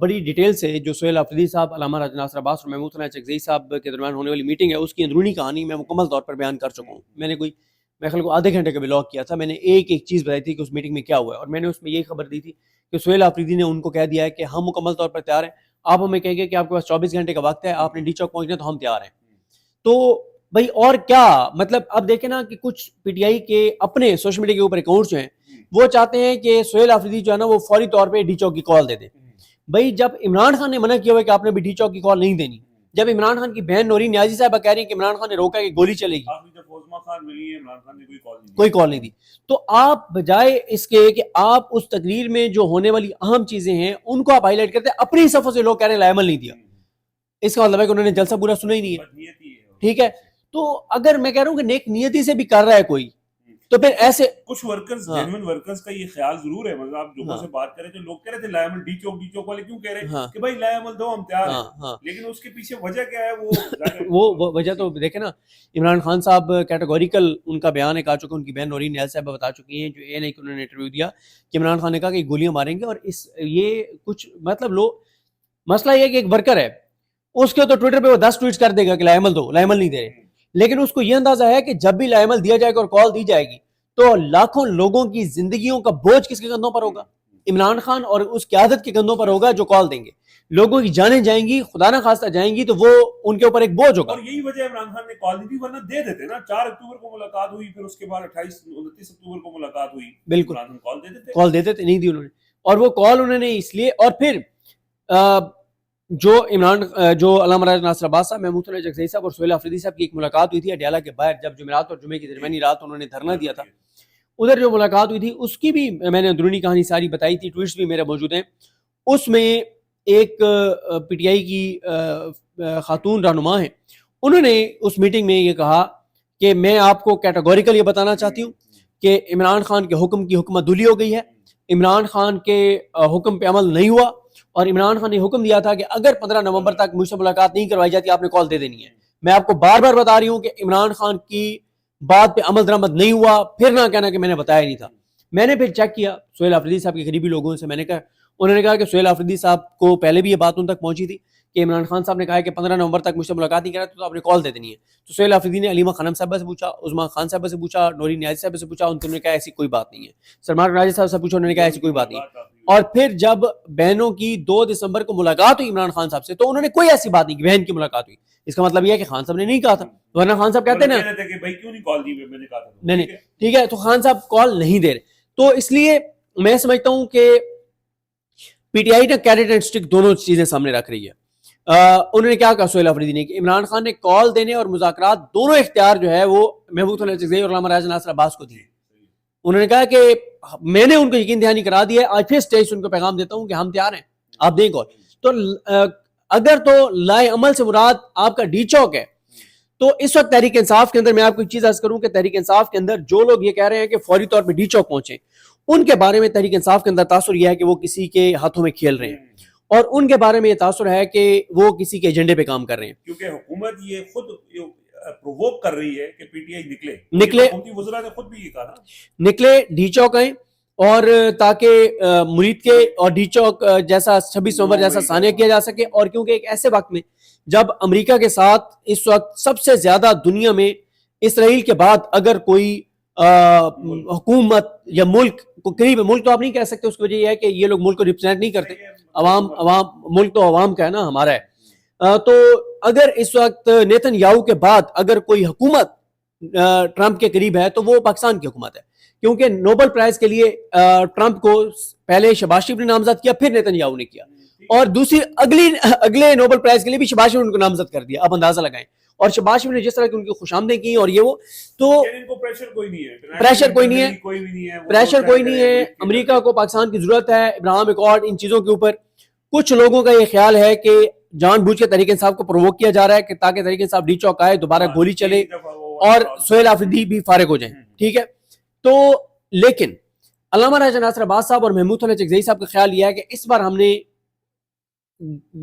بڑی ڈیٹیل سے جو سہیل آفریدی صاحب، علامہ راجہ ناصر عباس اور محمود ثناء چکزئی صاحب کے درمیان ہونے والی میٹنگ ہے، اس کی اندرونی کہانی میں مکمل طور پر بیان کر چکا ہوں. میں نے میں خیال کو آدھے گھنٹے کا بلاگ کیا تھا. میں نے ایک چیز بتائی تھی کہ اس میٹنگ میں کیا ہوا ہے، اور میں نے اس میں یہی خبر دی تھی کہ سہیل آفریدی نے ان کو کہہ دیا ہے کہ ہم مکمل طور پر تیار ہیں، آپ ہمیں کہیں گے کہ آپ کے پاس 24 گھنٹے کا وقت ہے، آپ نے ڈی چوک پہنچنا تو ہم تیار ہیں. تو بھائی اور کیا مطلب، اب دیکھیں نا کہ کچھ پی ٹی آئی کے اپنے سوشل میڈیا کے اوپر اکاؤنٹس جو ہیں وہ چاہتے ہیں کہ سہیل آفریدی جو ہے نا وہ فوری طور پہ ڈی چوک کی کال دے دے. بھائی جب عمران خان نے منع کیا ہوا کہ آپ نے بھی ڈی چوک کی کال نہیں دینی، جب عمران خان کی بہن نورین نیازی صاحبہ کہہ رہی ہیں کہ عمران خان نے روکا کہ گولی چلے گی، کوئی کال نہیں دی، تو آپ بجائے اس کے کہ آپ اس تقریر میں جو ہونے والی اہم چیزیں ہیں ان کو آپ ہائی لائٹ کرتے ہیں، اپنی صفوں سے لوگ کہہ رہے ہیں لائمل نہیں دیا. اس کا مطلب ہے کہ انہوں نے جلسہ پورا سنا ہی نہیں ہے. ٹھیک ہے، تو اگر میں کہہ رہا ہوں کہ نیک نیتی سے بھی کر رہا ہے کوئی، تو پھر ایسے کچھ ورکرز جینوئن ورکرز کا یہ خیال ضرور ہے. مطلب آپ لوگوں سے بات کریں تو لوگ کہہ رہے تھے لائمل ڈی چوک والے کیوں کہہ رہے ہیں کہ بھائی لائمل دو ہم تیار ہیں، لیکن اس کے پیچھے وجہ کیا ہے؟ وہ وجہ تو دیکھیں نا، عمران خان صاحب کیٹیگوریکل ان کا بیان ایک آ چکا، ان کی بہن نورین نیاز صاحبہ بتا چکی ہیں جو اے این اے کو انہوں نے انٹرویو دیا کہ عمران خان نے کہا کہ گولیاں ماریں گے. اور یہ کچھ مطلب مسئلہ یہ ہے کہ ایک ورکر ہے، اس کے تو ٹویٹر پہ وہ 10 ٹویٹس کر دے گا کہ لائمل دو، لائمل نہیں دے رہے، لیکن اس کو یہ اندازہ ہے کہ جب بھی لائمل دیا جائے گا اور کال دی جائے گی تو لاکھوں لوگوں کی زندگیوں کا بوجھ کس کے کندھوں پر ہوگا؟ عمران خان اور اس قیادت کے کندھوں پر ہوگا جو کال دیں گے. لوگوں کی جانیں جائیں گی، خدا نہ خواستہ جائیں گی، تو وہ ان کے اوپر ایک بوجھ ہوگا. اور یہی وجہ عمران خان نے کال دی تھی، ورنہ دے دیتے نا. 4 اکتوبر کو ملاقات ہوئی، پھر اس کے بعد 29 اکتوبر کو ملاقات ہوئی. بالکل کال دے دیتے نہیں دی انہوں نے. اور وہ کال انہوں نے اس لیے، اور پھر جو علامہ راجہ ناصر عباس صاحب، محمود ثناء چکزئی صاحب اور سہیل آفریدی صاحب کی ایک ملاقات ہوئی تھی اڈیالہ کے باہر، جب جمعرات اور جمعے کی درمیانی رات انہوں نے دھرنا دیا تھا. ادھر جو ملاقات ہوئی تھی اس کی بھی میں نے اندرونی کہانی ساری بتائی تھی، ٹویٹس بھی میرے موجود ہیں. اس میں ایک پی ٹی آئی کی خاتون رہنما ہیں، انہوں نے اس میٹنگ میں یہ کہا کہ میں آپ کو کیٹیگوریکل یہ بتانا چاہتی ہوں کہ عمران خان کے حکم کی حکمت دولی ہو گئی ہے، عمران خان کے حکم پہ عمل نہیں ہوا، اور عمران خان نے حکم دیا تھا کہ اگر 15 نومبر تک مجھ سے ملاقات نہیں کروائی جاتی آپ نے کال دے دینی ہے. میں آپ کو بار بار بتا رہی ہوں کہ عمران خان کی بات پہ عمل درآمد نہیں ہوا، پھر نہ کہنا کہ میں نے بتایا نہیں تھا. میں نے پھر چیک کیا سہیل آفریدی صاحب کے قریبی لوگوں سے، میں نے کہا، انہوں نے کہا کہ سہیل آفریدی صاحب کو پہلے بھی یہ بات ان تک پہنچی تھی کہ عمران خان صاحب نے کہا کہ 15 نومبر تک مجھ سے ملاقات نہیں کراتی تو آپ نے کال دے دینی ہے. تو سہیل آفریدی نے علیمہ خانم صاحبہ سے پوچھا، عظمیٰ خان صاحبہ سے پوچھا، نورین نیازی صاحبہ سے پوچھا، انہوں نے کہا ایسی کوئی بات نہیں ہے. سلمان راجہ صاحب سے پوچھا، انہوں نے کہا ایسی کوئی بات نہیں ہے. اور پھر جب بہنوں کی 2 دسمبر کو ملاقات ہوئی عمران خان صاحب سے تو انہوں نے کوئی ایسی بات نہیں کہ بہن کی ملاقات ہوئی. اس کا مطلب یہ ہے کہ خان صاحب نے نہیں کہا تھا، ورنہ خان صاحب کہتے ہیں نا نہیں ٹھیک ہے، تو خان صاحب کال نہیں دے رہے. تو اس لیے میں سمجھتا ہوں کہ پی ٹی آئی نے کیرٹ اینڈ اسٹک دونوں چیزیں سامنے رکھ رہی ہے. انہوں نے کیا کہا سہیل آفریدی نے کہ عمران خان نے کال دینے اور مذاکرات دونوں اختیار جو ہے وہ محمود ثناء چکزئی اور علامہ راجہ ناصر عباس کو دی. انہوں نے کہا کہ میں نے ان کو یقین دہانی کرا دی ہے، آج پھر اسٹیج سے ان کو پیغام دیتا ہوں کہ ہم تیار ہیں، آپ دیں کال. تو اگر تو لائے عمل سے مراد آپ کا ڈی چوک ہے تو اس وقت تحریک انصاف کے اندر میں آپ کو ایک چیز عرض کروں کہ تحریک انصاف کے اندر جو لوگ یہ کہہ رہے ہیں کہ فوری طور پہ ڈی چوک پہنچیں، ان کے بارے میں تحریک انصاف کے اندر تاثر یہ ہے کہ وہ کسی کے ہاتھوں میں کھیل رہے ہیں، اور ان کے بارے میں یہ تاثر ہے کہ وہ کسی کے ایجنڈے پہ کام کر رہے ہیں. کیونکہ حکومت یہ خود پرووک کر رہی ہے کہ پی ٹی آئی نکلے حکومتی وزراء نے خود بھی یہ کہا نکلے ڈی چوک آئیں، اور تاکہ مرید کے اور ڈی چوک جیسا 26 نومبر جیسا سانحہ کیا جا سکے. اور کیونکہ ایک ایسے وقت میں جب امریکہ کے ساتھ اس وقت سب سے زیادہ دنیا میں اسرائیل کے بعد اگر کوئی حکومت یا ملک کو قریب، ملک تو آپ نہیں کہہ سکتے، اس کی وجہ یہ ہے کہ یہ لوگ ملک کو ریپرزینٹ نہیں کرتے، عوام ملک تو عوام کا ہے نا، ہمارا ہے. تو اگر اس وقت نیتن یاہو کے بعد اگر کوئی حکومت ٹرمپ کے قریب ہے تو وہ پاکستان کی حکومت ہے، کیونکہ نوبل پرائز کے لیے ٹرمپ کو پہلے شہباز شریف نے نامزد کیا، پھر نیتن یاہو نے کیا، اور دوسری اگلے نوبل پرائز کے لیے بھی شہباز شریف نے ان کو نامزد کر دیا. آپ اندازہ لگائیں. اور شہباز شریف نے جس طرح کی ان کی خوشامدیں کی اور یہ وہ، تو پریشر کوئی نہیں ہے. امریکہ کو پاکستان کی ضرورت ہے، ابراہیم ایکارڈ، ان چیزوں کے اوپر کچھ لوگوں کا یہ خیال ہے کہ جان بوجھ کے تحریک انصاف کو پرووک کیا جا رہا ہے کہ تاکہ تحریک انصاف ڈی چوک آئے، دوبارہ گولی چلے اور سہیل آفریدی بھی فارغ ہو جائیں. ٹھیک ہے، تو لیکن علامہ راجہ ناصر عباس صاحب اور محمود ثناء چکزئی صاحب کا خیال یہ ہے کہ اس بار ہم نے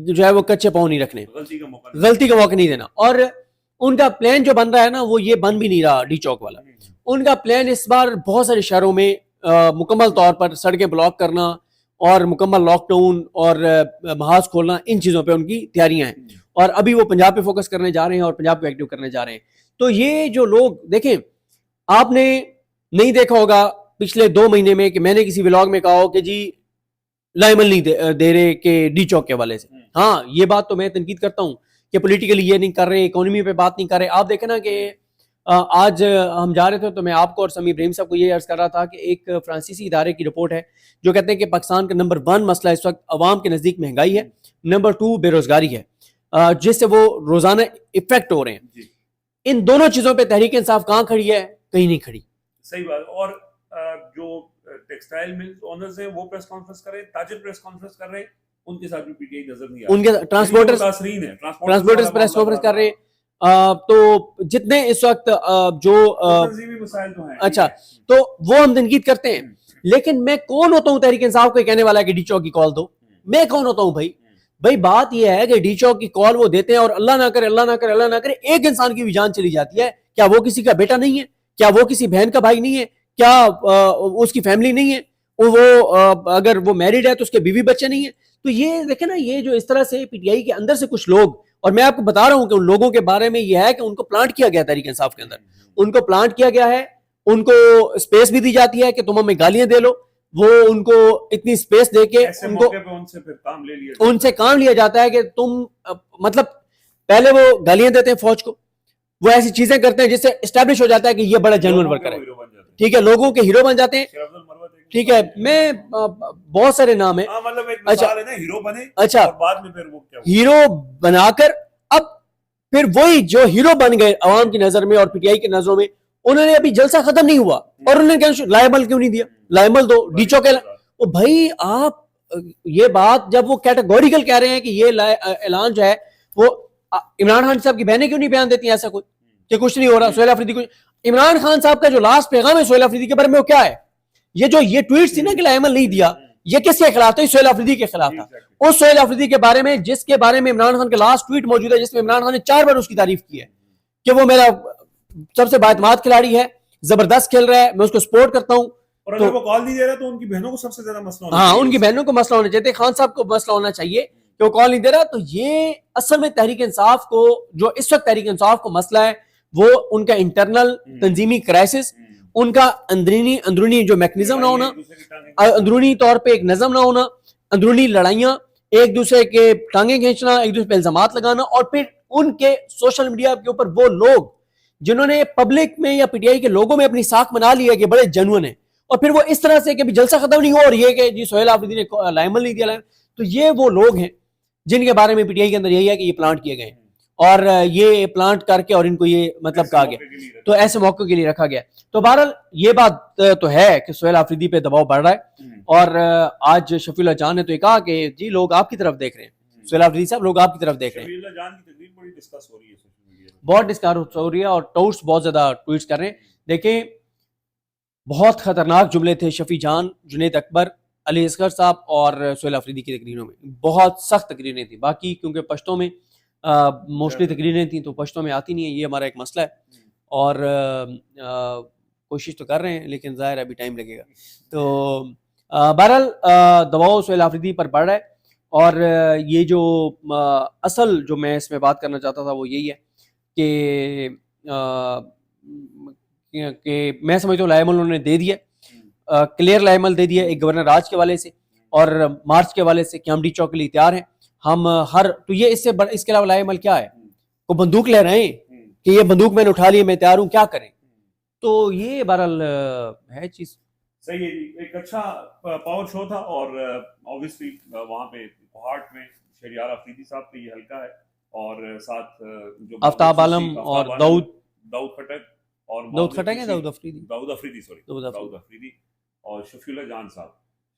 جو ہے وہ کچے پاؤں نہیں رکھنے، غلطی کا موقع نہیں دینا. اور ان کا پلان جو بن رہا ہے نا وہ یہ بن بھی نہیں رہا ڈی چوک والا. ان کا پلان اس بار بہت سارے شہروں میں مکمل طور پر سڑکیں بلاک کرنا اور مکمل لاک ڈاؤن اور محاذ کھولنا، ان چیزوں پہ ان کی تیاریاں ہیں، اور ابھی وہ پنجاب پہ فوکس کرنے جا رہے ہیں اور پنجاب کو ایکٹیو کرنے جا رہے ہیں. تو یہ جو لوگ دیکھیں، آپ نے نہیں دیکھا ہوگا پچھلے 2 مہینے میں کہ میں نے کسی ولاگ میں کہا ہو کہ جی لائمل نہیں دے رہے کہ ڈی چوک کے والے سے. ہاں یہ بات تو میں تنقید کرتا ہوں کہ پولیٹیکلی یہ نہیں کر رہے، اکانومی پہ بات نہیں کر رہے. آپ دیکھیں نا کہ آج ہم جا رہے تھے تو میں آپ کو اور سمیع ابراہیم صاحب کو یہ عرض کر رہا تھا کہ ایک فرانسیسی ادارے کی رپورٹ ہے جو کہتے ہیں کہ پاکستان کا نمبر 1 مسئلہ اس وقت عوام کے نزدیک مہنگائی ہے، نمبر 2 بے روزگاری ہے، جس سے وہ روزانہ افیکٹ ہو رہے ہیں. ان دونوں چیزوں پہ تحریک انصاف کہاں کھڑی ہے؟ کہیں نہیں کھڑی. صحیح بات. اور جو ٹیکسٹائل مل اونرز ہیں وہ پریس کانفرنس کر رہے ہیں، تاجر پریس کانفرنس کر رہے ہیں، ان کے ساتھ بھی پی ٹی آئی نظر نہیں آ رہی. ان کے ٹرانسپورٹرز پریس کانفرنس کر رہے ہیں. تو جتنے اس وقت جو تنظیمی مسائل تو ہیں. اچھا، تو وہ ہم تنقید کرتے ہیں، لیکن میں کون ہوتا ہوں تحریک انصاف کو کہنے والا ہے کہ ڈی چوک کی کال دو؟ میں کون ہوتا ہوں بھائی بات یہ ہے کہ ڈی چوک کی کال وہ دیتے ہیں اور اللہ نہ کرے اللہ نہ کرے اللہ نہ کرے ایک انسان کی بھی جان چلی جاتی ہے. کیا وہ کسی کا بیٹا نہیں ہے؟ کیا وہ کسی بہن کا بھائی نہیں ہے؟ کیا اس کی فیملی نہیں ہے؟ وہ اگر وہ میرڈ ہے تو اس کے بیوی بچے نہیں ہیں؟ تو یہ دیکھیں نا، یہ جو اس طرح سے پی ٹی آئی کے اندر سے کچھ لوگ، اور میں آپ کو بتا رہا ہوں کہ ان لوگوں کے بارے میں یہ ہے کہ ان کو پلانٹ کیا گیا تحریک انصاف کے اندر، ان کو پلانٹ کیا گیا ہے، ان کو اسپیس بھی دی جاتی ہے کہ تم ہمیں گالیاں دے لو. وہ ان کو اتنی اسپیس دے کے ان کو ان سے کام لیا جاتا ہے کہ تم مطلب پہلے وہ گالیاں دیتے ہیں فوج کو، وہ ایسی چیزیں کرتے ہیں جس سے اسٹیبلش ہو جاتا ہے کہ یہ بڑا جنون ورکر ہے. ٹھیک ہے، لوگوں کے ہیرو بن جاتے ہیں. ٹھیک ہے، میں بہت سارے نام ہیں. اچھا، ہیرو بنا کر اب پھر وہی جو ہیرو بن گئے عوام کی نظر میں اور پی ٹی آئی کی نظروں میں، انہوں نے ابھی جلسہ ختم نہیں ہوا اور انہوں نے لائبل کیوں نہیں دیا؟ لائبل دو، ڈی چوک. بھائی آپ یہ بات جب وہ کیٹیگوریکل کہہ رہے ہیں کہ یہ اعلان جو ہے وہ عمران خان صاحب کی بہنیں کیوں نہیں بیان دیتی ایسا کوئی کہ کچھ نہیں ہو رہا؟ سہیل آفریدی کچھ، عمران خان صاحب کا جو لاسٹ پیغام ہے سہیل آفریدی کے بارے میں وہ کیا ہے؟ یہ ٹویٹ تھی نا کہ لائمل نہیں دیا، یہ کس کے خلاف تھا؟ سہیل آفریدی کے خلاف تھا. اس سہیل آفریدی کے بارے میں جس کے بارے میں عمران خان کا لاسٹ ٹویٹ موجود ہے، جس میں عمران خان نے 4 بار اس کی تعریف کی ہے کہ وہ میرا سب سے بااعتماد کھلاڑی ہے، زبردست کھیل رہا ہے، میں اس کو سپورٹ کرتا ہوں. اور اگر وہ کال نہیں دے رہا تو ان کی بہنوں کو سب سے زیادہ مسئلہ ہونا چاہیے. ہاں، ان کی بہنوں کو مسئلہ ہونا چاہیے، خان صاحب کو مسئلہ ہونا چاہیے کہ وہ کال نہیں دے رہا. تو یہ اصل میں تحریک انصاف کو، جو اس وقت تحریک انصاف کو مسئلہ ہے وہ ان کا انٹرنل تنظیمی کرائسس، ان کا اندرونی جو میکنزم نہ ہونا، اندرونی طور پہ ایک نظم نہ ہونا، اندرونی لڑائیاں، ایک دوسرے کے ٹانگیں کھینچنا، ایک دوسرے پہ الزامات لگانا، اور پھر ان کے سوشل میڈیا کے اوپر وہ لوگ جنہوں نے پبلک میں یا پی ٹی آئی کے لوگوں میں اپنی ساکھ بنا لی ہے کہ بڑے جنون ہیں، اور پھر وہ اس طرح سے کہ جلسہ ختم نہیں ہوا اور یہ کہ جی سہیل آفریدی نے لائمل نہیں دیا. تو یہ وہ لوگ ہیں جن کے بارے میں پی ٹی آئی کے اندر یہی ہے کہ یہ پلانٹ کیے گئے اور یہ پلانٹ کر کے اور ان کو یہ مطلب کہا گیا، تو ایسے موقع کے لیے رکھا گیا. تو بہرحال یہ بات تو ہے کہ سہیل آفریدی پہ دباؤ بڑھ رہا ہے، اور آج شفیع اللہ جان نے تو یہ کہا کہ جی لوگ آپ کی طرف دیکھ رہے ہیں، سہیل آفریدی صاحب لوگ آپ کی طرف دیکھ رہے ہیں. بہت ڈسکس ہو رہی ہے اور ٹوٹس بہت زیادہ ٹویٹس کر رہے ہیں. دیکھیں بہت خطرناک جملے تھے شفیع جان، جنید اکبر، علی اصغر صاحب اور سہیل آفریدی کی تقریروں میں. بہت سخت تقریریں تھیں. باقی کیونکہ پشتوں میں موسٹلی تقریریں تھیں تو پشتوں میں آتی نہیں ہیں، یہ ہمارا ایک مسئلہ ہے، اور کوشش تو کر رہے ہیں لیکن ظاہر ابھی ٹائم لگے گا. تو بہرحال دباؤ سہیل آفریدی پر بڑھ رہا ہے. اور یہ جو اصل جو میں اس میں بات کرنا چاہتا تھا وہ یہی ہے کہ میں سمجھتا ہوں لائمل انہوں نے دے دیا، کلیئر لائمل دے دیا، ایک گورنر راج کے حوالے سے اور مارچ کے حوالے سے کہ ہم ڈی چوک کے لیے تیار ہیں. ہم تو یہ اس کے علاوہ لائمل کیا ہے؟ وہ بندوق لے رہے ہیں کہ یہ بندوق میں نے اٹھا لی، میں تیار ہوں، کیا کریں؟ تو یہ بہرحال ہے چیز. صحیح ہے جی، ایک اچھا پاور شو تھا، اور obviously وہاں پہ کوہاٹ میں شہریار آفریدی صاحب کا یہ حلقہ ہے، اور ساتھ جو آفتاب عالم اور داؤد کھٹک اور داؤد افریدی اور شفیع اللہ جان صاحب.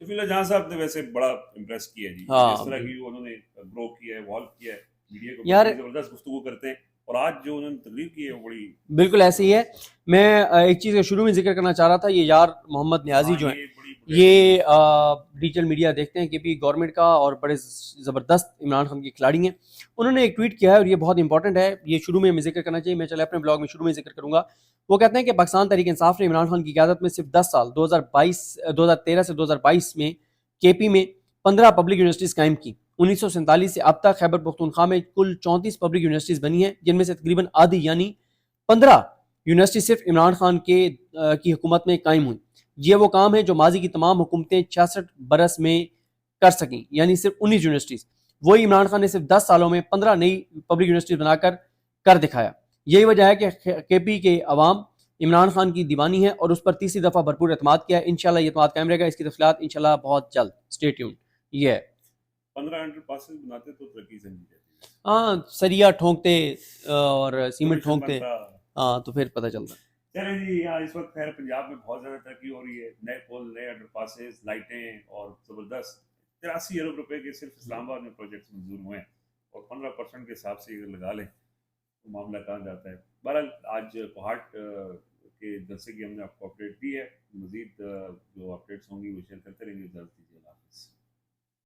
شفیع اللہ جان صاحب نے ویسے بڑا امپریس کیا ہے جی، اس طرح کی انہوں نے گرو کیا ہے، ایوالو کیا ہے، میڈیا کو زبردست گفتگو کرتے ہیں، اور آج جو انہوں نے تقریر کی ہے وہ بڑی بالکل ایسے ہی ہے. میں ایک چیز شروع میں ذکر کرنا چاہ رہا تھا، یہ یار محمد نیازی جو ہیں یہ ڈیجیٹل میڈیا دیکھتے ہیں کہ بھی گورنمنٹ کا اور بڑے زبردست عمران خان کے کھلاڑی ہیں. انہوں نے ایک ٹویٹ کیا ہے اور یہ بہت امپورٹنٹ ہے، یہ شروع میں ذکر کرنا چاہیے، میں چلے اپنے بلاگ میں شروع میں ذکر کروں گا. وہ کہتے ہیں کہ پاکستان تحریک انصاف نے عمران خان کی قیادت میں صرف 10 سال 2013 سے 2022 میں کے پی میں 15 پبلک یونیورسٹیز قائم کی. 1947 سے اب تک خیبر پختونخوا میں کل 34 پبلک یونیورسٹیز بنی ہیں، جن میں سے تقریباً آدھی یعنی 15 یونیورسٹی صرف عمران خان کی حکومت میں قائم ہوئی. یہ وہ کام ہے جو ماضی کی تمام حکومتیں 66 برس میں کر سکیں، یعنی صرف 19 یونیورسٹیز. وہی عمران خان نے صرف 10 سالوں میں 15 نئی پبلک یونیورسٹیز بنا کر دکھایا. یہی وجہ ہے کہ کے پی کے عوام عمران خان کی دیوانی ہے اور اس پر تیسری دفعہ بھرپور اعتماد کیا ہے. انشاءاللہ یہ اعتماد قائم رہے گا. اس کی تفصیلات انشاءاللہ بہت جلد. Stay tune. یہ ہے 15 انڈر پاسز بناتے تو ترقی سے نہیں جاتی. ہاں، سریا ٹھونکتے اور سیمنٹ ٹھونکتے، بنتا. ہاں تو پھر پتہ چلتا. چلیں جی، یہاں اس وقت خیر پنجاب میں بہت زیادہ ترقی ہو رہی ہے. نئے پل، نئے انڈر پاسز، لائٹیں اور زبردست 83 ارب روپے کے صرف اسلام آباد میں پروجیکٹس منظور ہوئے ہیں اور 15% کے حساب سے اگر لگا لیں تو معاملہ کہاں جاتا ہے. بہرحال آج کوہاٹ کے جلسے کی ہم نے آپ کو اپڈیٹ دی ہے. مزید جو اپڈیٹس ہوں گی وہ شیئر کرتے رہیں گے. جلد دیجیے. اللہ حافظ.